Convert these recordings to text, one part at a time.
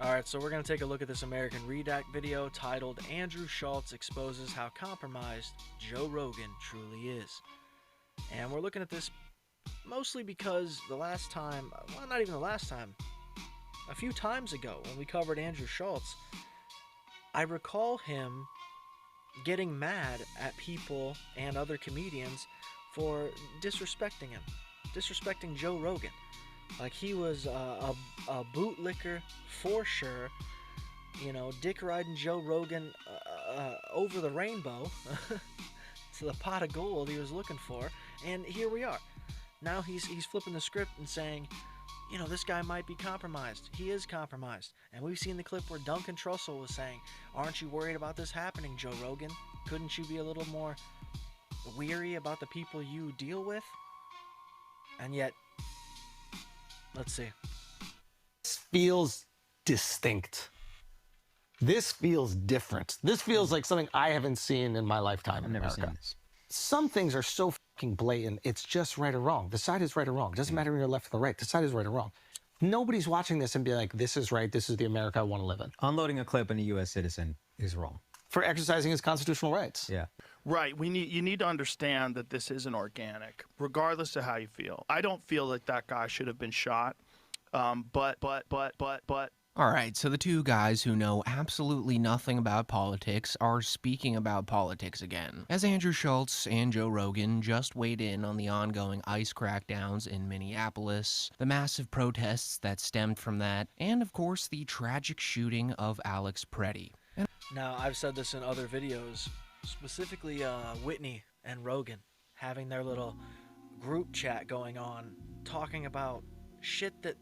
Alright, so we're going to take a look at this American Redact video titled Andrew Schulz Exposes How Compromised Joe Rogan Truly Is. And we're looking at this mostly because the last time, well, not even the last time, a few times ago when we covered Andrew Schulz, I recall him getting mad at people and other comedians for disrespecting him, disrespecting Joe Rogan. Like he was a bootlicker for sure, you know, dick riding Joe Rogan over the rainbow to the pot of gold he was looking for, and here we are. Now he's flipping the script and saying, you know, this guy might be compromised. He is compromised. And we've seen the clip where Duncan Trussell was saying, aren't you worried about this happening, Joe Rogan? Couldn't you be a little more weary about the people you deal with? And yet, let's see. This feels distinct. This feels different. This feels like something I haven't seen in my lifetime in America. Seen this. Some things are so fucking blatant, it's just right or wrong. The side is right or wrong. It doesn't matter if you're left or the right. The side is right or wrong. Nobody's watching this and be like, this is right, this is the America I want to live in. Unloading a clip on a U.S. citizen is wrong. For exercising his constitutional rights. Yeah. Right. You need to understand that this isn't organic, regardless of how you feel. I don't feel like that guy should have been shot. But. All right, so the two guys who know absolutely nothing about politics are speaking about politics again, as Andrew Schulz and Joe Rogan just weighed in on the ongoing ICE crackdowns in Minneapolis, the massive protests that stemmed from that, and of course the tragic shooting of Alex Preddy. Now, I've said this in other videos, specifically Whitney and Rogan having their little group chat going on, talking about shit that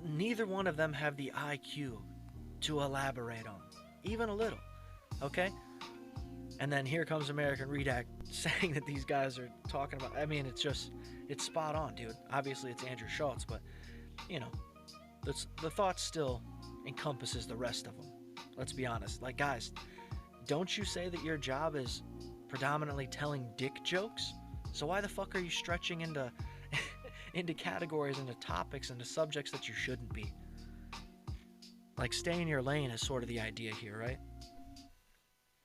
neither one of them have the IQ to elaborate on, even a little, okay? And then here comes American Redact saying that these guys are talking about, I mean, it's spot on, dude. Obviously, it's Andrew Schulz, but, you know, the thought still encompasses the rest of them. Let's be honest. Like, guys, don't you say that your job is predominantly telling dick jokes? So why the fuck are you stretching into into categories, into topics, into subjects that you shouldn't be? Like, stay in your lane is sort of the idea here, right?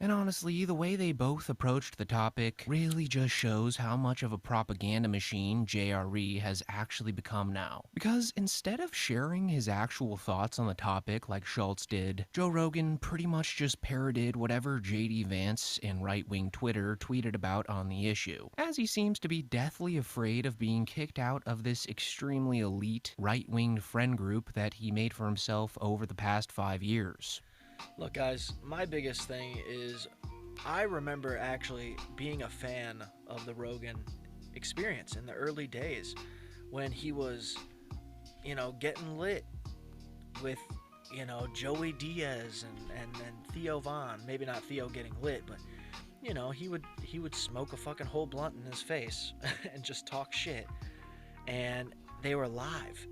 And honestly, the way they both approached the topic really just shows how much of a propaganda machine JRE has actually become now. Because instead of sharing his actual thoughts on the topic like Schulz did, Joe Rogan pretty much just parroted whatever JD Vance and right-wing Twitter tweeted about on the issue, as he seems to be deathly afraid of being kicked out of this extremely elite right-wing friend group that he made for himself over the past 5 years. Look, guys, my biggest thing is I remember actually being a fan of the Rogan experience in the early days when he was, you know, getting lit with, you know, Joey Diaz and Theo Von. Maybe not Theo getting lit, but, you know, he would smoke a fucking whole blunt in his face and just talk shit. And they were live.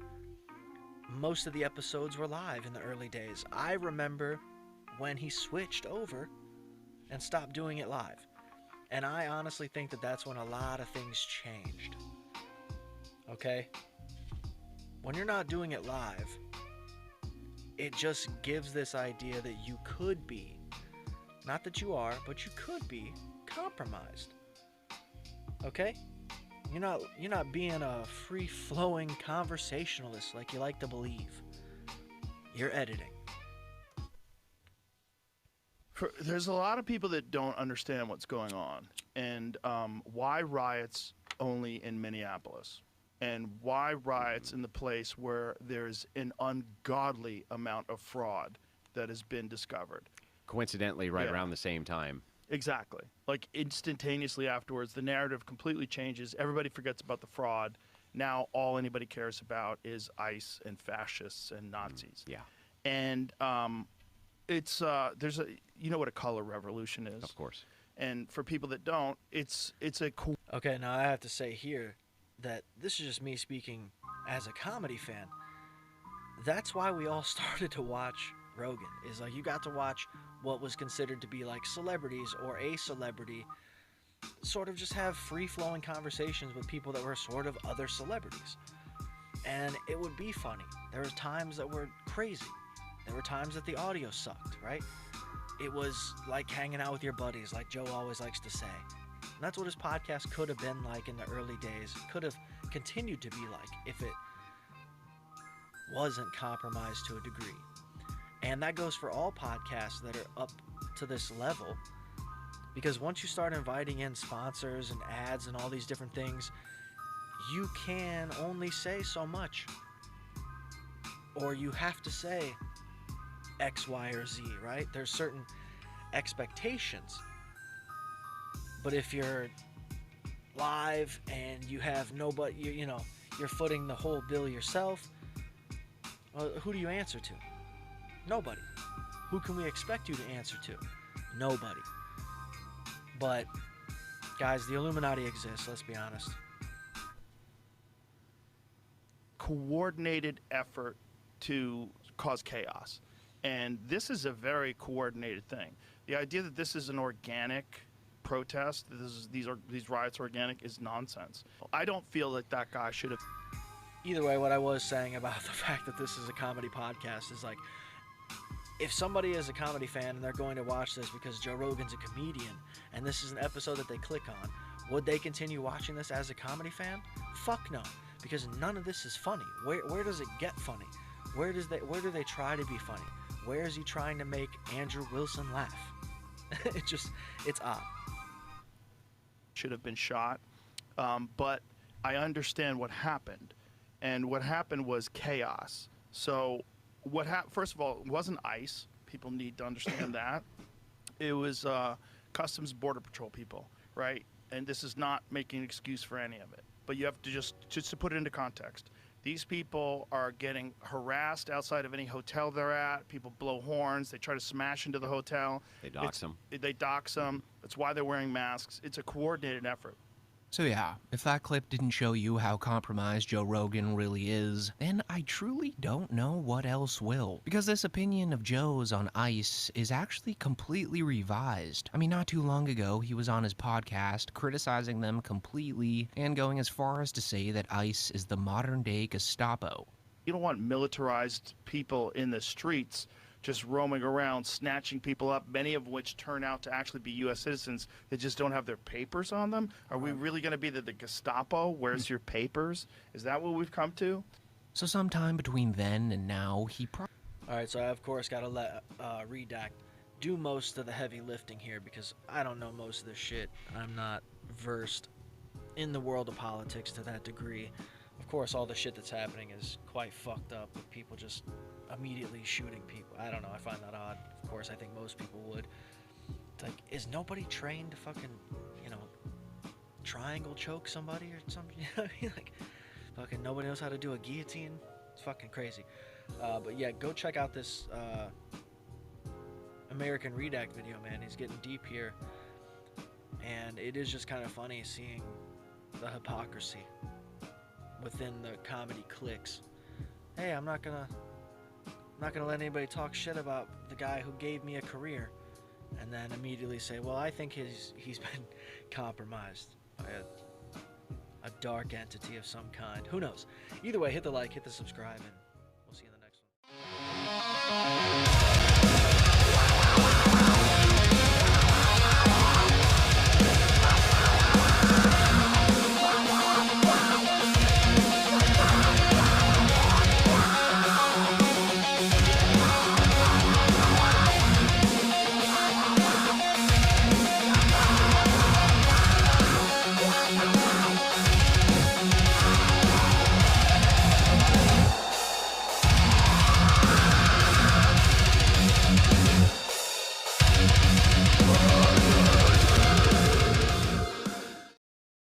Most of the episodes were live in the early days. I remember when he switched over and stopped doing it live. And I honestly think that that's when a lot of things changed. Okay? When you're not doing it live, it just gives this idea that you could be, not that you are, but you could be compromised. Okay? You're not being a free-flowing conversationalist like you like to believe. You're editing. There's a lot of people that don't understand what's going on, and why riots only in Minneapolis, and why riots in the place where there's an ungodly amount of fraud that has been discovered. Coincidentally, right around the same time. Exactly. Like, instantaneously afterwards, the narrative completely changes. Everybody forgets about the fraud. Now all anybody cares about is ICE and fascists and Nazis. Yeah. And it's there's a, you know what a color revolution is, Of course. and for people that don't, it's a cool. Okay, now I have to say here that this is just me speaking as a comedy fan. That's why we all started to watch Rogan, is like you got to watch what was considered to be like celebrities or a celebrity sort of just have free-flowing conversations with people that were sort of other celebrities. and it would be funny. There were times that were crazy. There were times that the audio sucked, right? It was like hanging out with your buddies, like Joe always likes to say. And that's what his podcast could have been like in the early days. Could have continued to be like if it wasn't compromised to a degree. And that goes for all podcasts that are up to this level. Because once you start inviting in sponsors and ads and all these different things, you can only say so much. Or you have to say X, Y, or Z, right? There's certain expectations. But if you're live and you have nobody, you're footing the whole bill yourself, well, who do you answer to? Nobody. Who can we expect you to answer to? Nobody. But, guys, the Illuminati exists, let's be honest. Coordinated effort to cause chaos. And this is a very coordinated thing. The idea that this is an organic protest, these riots are organic, is nonsense. I don't feel that that guy should have. Either way, what I was saying about the fact that this is a comedy podcast is like, if somebody is a comedy fan and they're going to watch this because Joe Rogan's a comedian and this is an episode that they click on, would they continue watching this as a comedy fan? Fuck no, because none of this is funny. Where does it get funny? Where do they try to be funny? Where is he trying to make Andrew Wilson laugh? It's odd. Should have been shot, but I understand what happened, and what happened was chaos. So first of all, it wasn't ICE. People need to understand that. It was Customs Border Patrol people, right? And this is not making an excuse for any of it, but you have to just to put it into context. These people are getting harassed outside of any hotel they're at. People blow horns. They try to smash into the hotel. They dox them. They dox them. That's why they're wearing masks. It's a coordinated effort. So yeah, if that clip didn't show you how compromised Joe Rogan really is, then I truly don't know what else will. Because this opinion of Joe's on ICE is actually completely revised. I mean, not too long ago, he was on his podcast criticizing them completely and going as far as to say that ICE is the modern-day Gestapo. You don't want militarized people in the streets just roaming around, snatching people up, many of which turn out to actually be U.S. citizens that just don't have their papers on them. Are we really going to be the Gestapo? Where's your papers? Is that what we've come to? So sometime between then and now, All right, so I, of course, got to let Redact do most of the heavy lifting here because I don't know most of this shit. I'm not versed in the world of politics to that degree. Of course, all the shit that's happening is quite fucked up with people just immediately shooting people. I don't know, I find that odd. Of course, I think most people would. It's like, is nobody trained to fucking, triangle choke somebody or something? You know what I mean? Like, fucking nobody knows how to do a guillotine? It's fucking crazy. But yeah, go check out this American Redact video, man. He's getting deep here. And it is just kind of funny seeing the hypocrisy within the comedy cliques. Hey, I'm not gonna let anybody talk shit about the guy who gave me a career, and then immediately say, well, I think he's been compromised by a dark entity of some kind. Who knows? Either way, hit the like, hit the subscribe, and